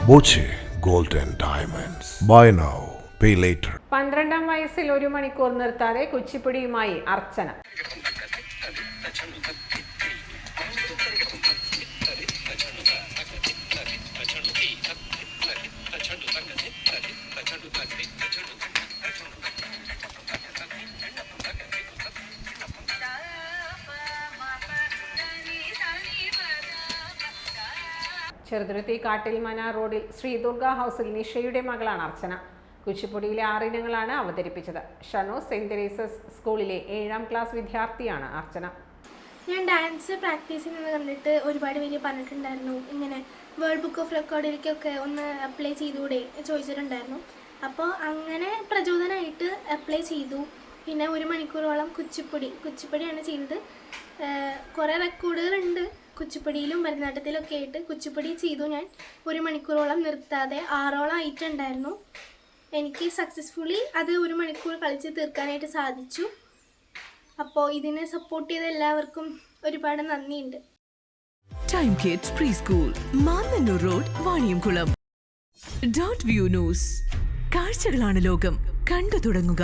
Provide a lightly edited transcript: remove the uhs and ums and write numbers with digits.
Boche gold and diamonds. Buy now, pay later. 12ാം വയസ്സിൽ 1 മണിക്കൂർ നിർത്താതെ കുച്ചിപ്പുടിയുമായി അർച്ചന. ചെറുതുരുത്തി കാട്ടിൽമന റോഡിൽ ശ്രീ ദുർഗ ഹൗസിൽ നിഷയുടെ മകളാണ് അർച്ചന. കുച്ചിപ്പുടിയിലെ 6 ഇനങ്ങളാണ് അവതരിപ്പിച്ചത്. ഷനോ സെന്റ് തെരേസസ് സ്കൂളിലെ 7ാം ക്ലാസ് വിദ്യാർത്ഥിയാണ് അർച്ചന. ഞാൻ ഡാൻസ് പ്രാക്ടീസ് ചെയ്യുന്നത് കണ്ടിട്ട് ഒരുപാട് പേര് പറഞ്ഞിട്ടുണ്ടായിരുന്നു, ഇങ്ങനെ വേൾഡ് ബുക്ക് ഓഫ് റെക്കോർഡിലേക്കൊക്കെ ഒന്ന് അപ്ലൈ ചെയ്തുകൂടെ ചോദിച്ചിട്ടുണ്ടായിരുന്നു. അപ്പോൾ അങ്ങനെ പ്രചോദനമായിട്ട് അപ്ലൈ ചെയ്തു. പിന്നെ 1 മണിക്കൂറോളം കുച്ചിപ്പുടിയാണ് ചെയ്തത്. കുറേ റെക്കോർഡുകളുണ്ട് കുച്ചിപ്പുടിയിലും ഭരതനാട്യത്തിലൊക്കെ ആയിട്ട്. കുച്ചിപ്പുടി ചെയ്തു ഞാൻ 1 മണിക്കൂറോളം നിർത്താതെ 6ഓളം ആയിട്ടുണ്ടായിരുന്നു. എനിക്ക് സക്സസ്ഫുള്ളി അത് 1 മണിക്കൂർ കളിച്ച് തീർക്കാനായിട്ട് സാധിച്ചു. അപ്പോൾ ഇതിനെ സപ്പോർട്ട് ചെയ്ത എല്ലാവർക്കും ഒരുപാട് നന്ദിയുണ്ട്. Time kids pre school, Mannannur road, Vaniyamkulam. .view news. കാഴ്ചകളാണ് ലോകം, കണ്ടു തുടങ്ങുക.